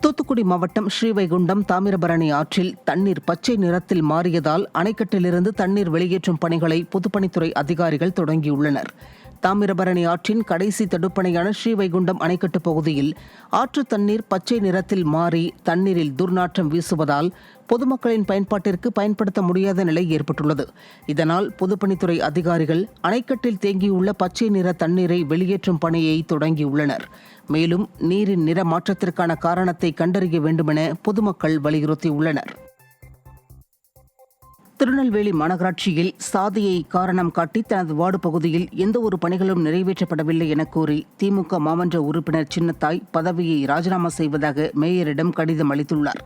தூத்துக்குடி மாவட்டம் ஸ்ரீவைகுண்டம் தாமிரபரணி ஆற்றில் தண்ணீர் பச்சை நிறத்தில் மாறியதால் அணைக்கட்டிலிருந்து தண்ணீர் வெளியேற்றும் பணிகளை பொதுப்பணித்துறை அதிகாரிகள் தொடங்கியுள்ளனர். தாமிரபரணி ஆற்றின் கடைசி தடுப்பணையான ஸ்ரீவைகுண்டம் அணைக்கட்டு பகுதியில் ஆற்று தண்ணீர் பச்சை நிறத்தில் மாறி தண்ணீரில் துர்நாற்றம் வீசுவதால் பொதுமக்களின் பயன்பாட்டிற்கு பயன்படுத்த முடியாத நிலை ஏற்பட்டுள்ளது. இதனால் பொதுப்பணித்துறை அதிகாரிகள் அணைக்கட்டில் தேங்கியுள்ள பச்சை நிற தண்ணீரை வெளியேற்றும் பணியை தொடங்கியுள்ளனர். மேலும் நீரின் நிற மாற்றத்திற்கான காரணத்தை கண்டறிய வேண்டுமென பொதுமக்கள் வலியுறுத்தியுள்ளனர். திருநெல்வேலி மாநகராட்சியில் சாதியை காரணம் காட்டி தனது வார்டு பகுதியில் எந்தவொரு பணிகளும் நிறைவேற்றப்படவில்லை என கூறி திமுக மாமன்ற உறுப்பினர் சின்னத்தாய் பதவியை ராஜினாமா செய்வதாக மேயரிடம் கடிதம் அளித்துள்ளார்.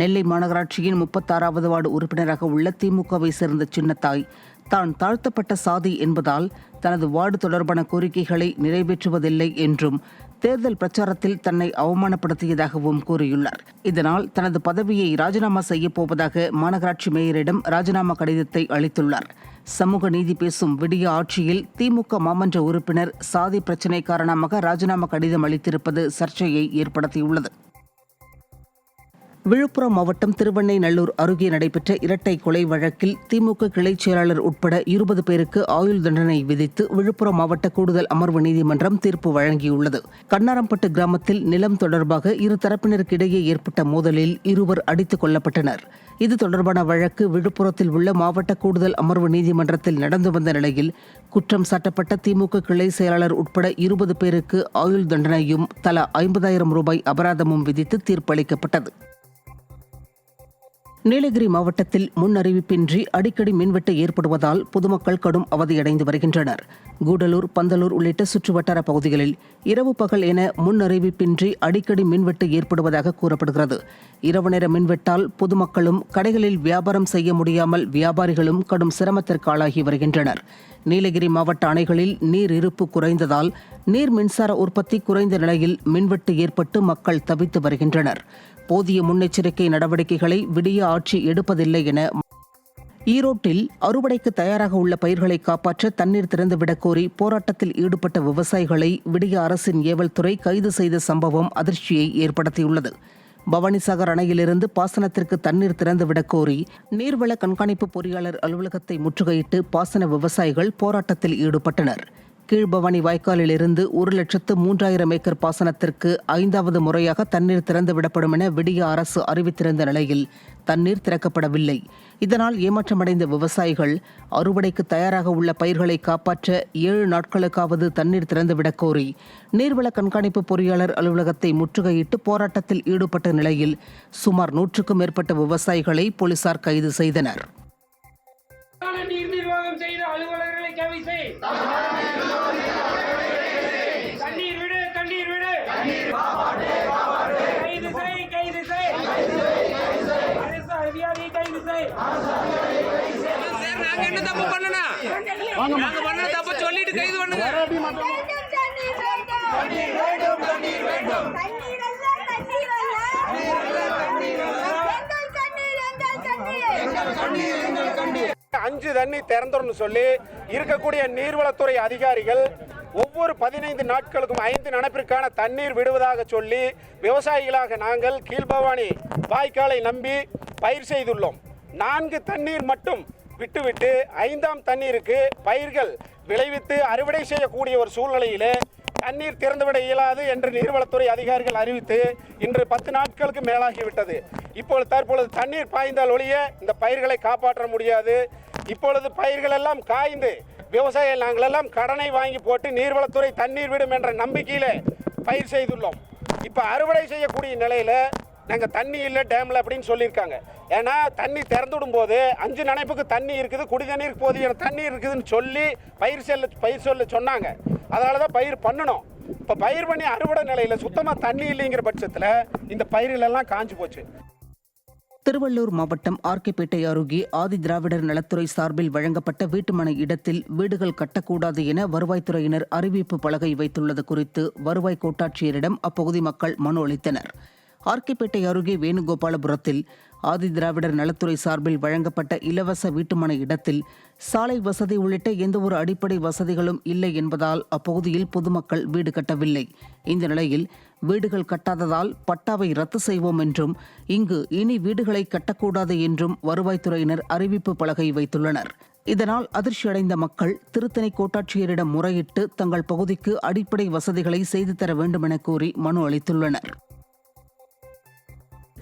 நெல்லை மாநகராட்சியின் 36வது வார்டு உறுப்பினராக உள்ள திமுகவை சேர்ந்த சின்னத்தாய் தான் தாழ்த்தப்பட்ட சாதி என்பதால் தனது வார்டு தொடர்பான கோரிக்கைகளை நிறைவேற்றுவதில்லை என்றும் தேர்தல் பிரச்சாரத்தில் தன்னை அவமானப்படுத்தியதாகவும் கூறியுள்ளார். இதனால் தனது பதவியை ராஜினாமா செய்யப்போவதாக மாநகராட்சி மேயரிடம் ராஜினாமா கடிதத்தை அளித்துள்ளார். சமூக நீதி பேசும் விடிய ஆட்சியில் திமுக மாமன்ற உறுப்பினர் சாதி பிரச்சினை காரணமாக ராஜினாமா கடிதம் அளித்திருப்பது சர்ச்சையை ஏற்படுத்தியுள்ளது. விழுப்புரம் மாவட்டம் திருவெண்ணைநல்லூர் அருகே நடைபெற்ற இரட்டை கொலை வழக்கில் திமுக கிளைச் செயலாளர் உட்பட 20 பேருக்கு ஆயுள் தண்டனை விதித்து விழுப்புரம் மாவட்ட கூடுதல் அமர்வு நீதிமன்றம் தீர்ப்பு வழங்கியுள்ளது. கண்ணாரம்பட்டு கிராமத்தில் நிலம் தொடர்பாக இரு தரப்பினருக்கு இடையே ஏற்பட்ட மோதலில் இருவர் அடித்துக் கொல்லப்பட்டனர். இது தொடர்பான வழக்கு விழுப்புரத்தில் உள்ள மாவட்ட கூடுதல் அமர்வு நீதிமன்றத்தில் நடந்து வந்த நிலையில் குற்றம் சாட்டப்பட்ட திமுக கிளை செயலாளர் உட்பட 20 பேருக்கு ஆயுள் தண்டனையும் தலா 50,000 ரூபாய் அபராதமும் விதித்து தீர்ப்பளிக்கப்பட்டது. நீலகிரி மாவட்டத்தில் முன் அறிவிப்பின்றி அடிக்கடி மின்வெட்டு ஏற்படுவதால் பொதுமக்கள் கடும் அவதியடைந்து வருகின்றனர். கூடலூர், பந்தலூர் உள்ளிட்ட சுற்றுவட்டார பகுதிகளில் இரவு பகல் என முன் அறிவிப்பின்றி அடிக்கடி மின்வெட்டு ஏற்படுவதாக கூறப்படுகிறது. இரவு நேர மின்வெட்டால் பொதுமக்களும் கடைகளில் வியாபாரம் செய்ய முடியாமல் வியாபாரிகளும் கடும் சிரமத்திற்கு ஆளாகி வருகின்றனர். நீலகிரி மாவட்ட அணைகளில் நீர் இருப்பு குறைந்ததால் நீர் மின்சார உற்பத்தி குறைந்த நிலையில் மின்வெட்டு ஏற்பட்டு மக்கள் தவித்து வருகின்றனர். போதிய முன்னெச்சரிக்கை நடவடிக்கைகளை விடிய ஆட்சி எடுப்பதில்லை என ஈரோட்டில் அறுவடைக்கு தயாராக உள்ள பயிர்களை காப்பாற்ற தண்ணீர் திறந்துவிடக் கோரி போராட்டத்தில் ஈடுபட்ட விவசாயிகளை விடிய அரசின் ஏவல் துறை கைது செய்த சம்பவம் அதிர்ச்சியை ஏற்படுத்தியுள்ளது. பவானிசாகர் அணையிலிருந்து பாசனத்திற்கு தண்ணீர் திறந்துவிடக் கோரி நீர்வள கண்காணிப்பு பொறியாளர் அலுவலகத்தை முற்றுகையிட்டு பாசன விவசாயிகள் போராட்டத்தில் ஈடுபட்டனர். கீழ்பவானி வாய்க்காலிலிருந்து 1,03,000 ஏக்கர் பாசனத்திற்கு 5வது முறையாக தண்ணீர் திறந்துவிடப்படும் என விடிய அரசு அறிவித்திருந்த நிலையில் தண்ணீர் திறக்கப்படவில்லை. இதனால் ஏமாற்றமடைந்த விவசாயிகள் அறுவடைக்கு தயாராக உள்ள பயிர்களை காப்பாற்ற 7 நாட்களுக்காவது தண்ணீர் திறந்துவிடக் கோரி நீர்வள கண்காணிப்பு பொறியாளர் அலுவலகத்தை முற்றுகையிட்டு போராட்டத்தில் ஈடுபட்ட நிலையில் சுமார் 100க்கும் மேற்பட்ட விவசாயிகளை போலீசார் கைது செய்தனர். அஞ்சு தண்ணி திறந்துடணும் சொல்லி இருக்கக்கூடிய நீர்வளத்துறை அதிகாரிகள் ஒவ்வொரு 15 நாட்களுக்கும் 5 நனைப்பிற்கான தண்ணீர் விடுவதாக சொல்லி விவசாயிகளாக நாங்கள் கீழ்பவானி வாய்க்காலை நம்பி பயிர் செய்துள்ளோம். 4 தண்ணீர் மட்டும் விட்டுவிட்டு 5ஆம் தண்ணீருக்கு பயிர்கள் விளைவித்து அறுவடை செய்யக்கூடிய ஒரு சூழ்நிலையிலே தண்ணீர் திறந்துவிட இயலாது என்று நீர்வளத்துறை அதிகாரிகள் அறிவித்து இன்று 10 நாட்களுக்கு மேலாகிவிட்டது. இப்பொழுது தற்பொழுது தண்ணீர் பாய்ந்தால் ஒழிய இந்த பயிர்களை காப்பாற்ற முடியாது. இப்பொழுது பயிர்கள் எல்லாம் காய்ந்து விவசாயிகள் நாங்கள் எல்லாம் கடனை வாங்கி போட்டு நீர்வளத்துறை தண்ணீர் விடும் என்ற நம்பிக்கையில பயிர் செய்துள்ளோம். இப்போ அறுவடை செய்யக்கூடிய நிலையில நாங்கள் தண்ணி இல்லை டேமில் அப்படின்னு சொல்லியிருக்காங்க. ஏன்னா தண்ணி திறந்து விடும் போது 5 நனைப்புக்கு தண்ணி இருக்குது, குடி தண்ணீருக்கு போதிய தண்ணி இருக்குதுன்னு சொல்லி பயிர் சொல்ல சொன்னாங்க. அதனால தான் பயிர் பண்ணணும். இப்போ பயிர் பண்ணி அறுவடை நிலையில் சுத்தமாக தண்ணி இல்லைங்கிற பட்சத்தில் இந்த பயிர்களெல்லாம் காஞ்சு போச்சு. திருவள்ளூர் மாவட்டம் ஆர்கேபேட்டை அருகே ஆதி திராவிடர் நலத்துறை சார்பில் வழங்கப்பட்ட வீட்டுமனை இடத்தில் வீடுகள் கட்டக்கூடாது என வருவாய்த்துறையினர் அறிவிப்பு பலகை வைத்துள்ளது குறித்து வருவாய் கோட்டாட்சியரிடம் அப்பகுதி மக்கள் மனு அளித்தனர். ஆர்கேபேட்டை அருகே வேணுகோபாலபுரத்தில் ஆதிதிராவிடர் நலத்துறை சார்பில் வழங்கப்பட்ட இலவச வீட்டுமனை இடத்தில் சாலை வசதி உள்ளிட்ட எந்தவொரு அடிப்படை வசதிகளும் இல்லை என்பதால் அப்பகுதியில் பொதுமக்கள் வீடு கட்டவில்லை. இந்த நிலையில் வீடுகள் கட்டாததால் பட்டாவை ரத்து செய்வோம் என்றும் இங்கு இனி வீடுகளை கட்டக்கூடாது என்றும் வருவாய்த்துறையினர் அறிவிப்பு பலகை வைத்துள்ளனர். இதனால் அதிர்ச்சியடைந்த மக்கள் திருத்தணி கோட்டாட்சியரிடம் முறையிட்டு தங்கள் பகுதிக்கு அடிப்படை வசதிகளை செய்து தர வேண்டும் என கோரி மனு அளித்துள்ளனர்.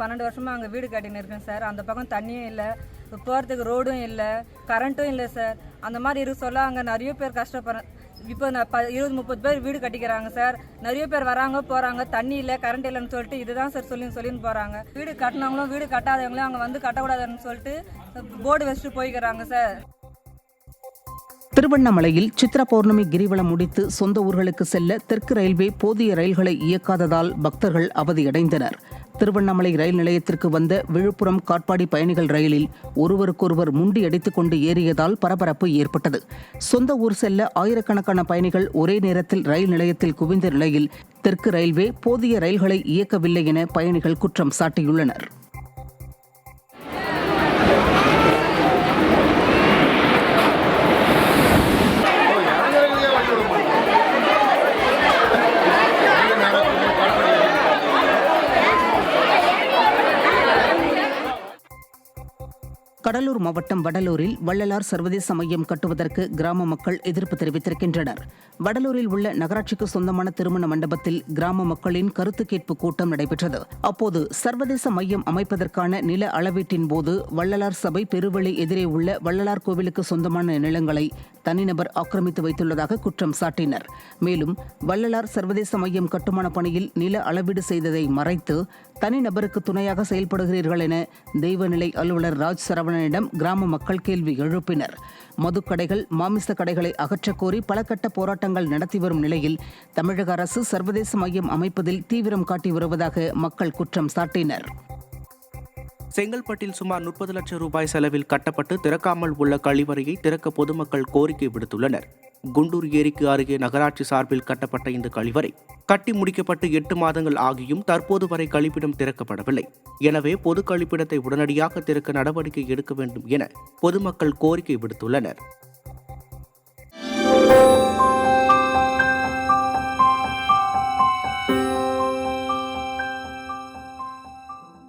12 வருஷமா அங்கே வீடு கட்டின்னு இருக்கேன் சார். அந்த பக்கம் தண்ணியும் இல்லை, போகிறதுக்கு ரோடும் இல்லை, கரண்ட்டும் இல்லை சார். அந்த மாதிரி இருக்க சொல்ல அங்கே நிறைய பேர் கஷ்டப்படுறேன். இப்போ 20-30 பேர் வீடு கட்டிக்கிறாங்க சார். நிறைய பேர் வராங்க போகிறாங்க, தண்ணி இல்லை கரண்ட் இல்லைன்னு சொல்லிட்டு இதுதான் சார் சொல்லின்னு போகிறாங்க. வீடு கட்டினவங்களும் வீடு கட்டாதவங்களும் அங்கே வந்து கட்டக்கூடாதுன்னு சொல்லிட்டு போர்டு வச்சுட்டு போய்க்கிறாங்க சார். திருவண்ணாமலையில் சித்ரா பௌர்ணமி கிரிவலம் முடித்து சொந்த ஊர்களுக்கு செல்ல தெற்கு ரயில்வே போதிய ரயில்களை இயக்காததால் பக்தர்கள் அவதியடைந்தனர். திருவண்ணாமலை ரயில் நிலையத்திற்கு வந்த விழுப்புரம் காட்பாடி பயணிகள் ரயிலில் ஒருவருக்கொருவர் முண்டி அடித்துக் கொண்டு ஏறியதால் பரபரப்பு ஏற்பட்டது. சொந்த ஊர் செல்ல ஆயிரக்கணக்கான பயணிகள் ஒரே நேரத்தில் ரயில் நிலையத்தில் குவிந்த நிலையில் தெற்கு ரயில்வே போதிய ரயில்களை இயக்கவில்லை என பயணிகள் குற்றம் சாட்டியுள்ளனர். கடலூர் மாவட்டம் வடலூரில் வள்ளலார் சர்வதேச மையம் கட்டுவதற்கு கிராம மக்கள் எதிர்ப்பு தெரிவித்திருக்கின்றனர். வடலூரில் உள்ள நகராட்சிக்கு சொந்தமான திருமண மண்டபத்தில் கிராம மக்களின் கருத்து கேட்பு கூட்டம் நடைபெற்றது. அப்போது சர்வதேச மையம் அமைப்பதற்கான நில அளவீட்டின் போது வள்ளலார் சபை பெருவழி எதிரே உள்ள வள்ளலார் கோவிலுக்கு சொந்தமான நிலங்களை தனிநபர் ஆக்கிரமித்து வைத்துள்ளதாக குற்றம் சாட்டினர். மேலும் வள்ளலார் சர்வதேச மையம் கட்டுமான பணியில் நில அளவீடு செய்ததை மறைத்து தனிநபருக்கு துணையாக செயல்படுகிறீர்கள் என தெய்வநிலை அலுவலர் ராஜ் சரவணனிடம் கிராம மக்கள் கேள்வி எழுப்பினர். மதுக்கடைகள், மாமிச கடைகளை அகற்றக் கோரி பல கட்ட போராட்டங்கள் நடத்தி வரும் நிலையில் தமிழக அரசு சர்வதேச மையம் அமைப்பதில் தீவிரம் காட்டி வருவதாக மக்கள் குற்றம் சாட்டினர். செங்கல்பட்டில் சுமார் 30 லட்சம் ரூபாய் செலவில் கட்டப்பட்டு திறக்காமல் உள்ள கழிவறையை திறக்க பொதுமக்கள் கோரிக்கை விடுத்துள்ளனர். குண்டூர் ஏரிக்கு அருகே நகராட்சி சார்பில் கட்டப்பட்ட இந்த கழிவறை கட்டி முடிக்கப்பட்டு 8 மாதங்கள் ஆகியும் தற்போது வரை கழிப்பிடம் திறக்கப்படவில்லை. எனவே பொது கழிப்பிடத்தை உடனடியாக திறக்க நடவடிக்கை எடுக்க வேண்டும் என பொதுமக்கள் கோரிக்கை விடுத்துள்ளனர்.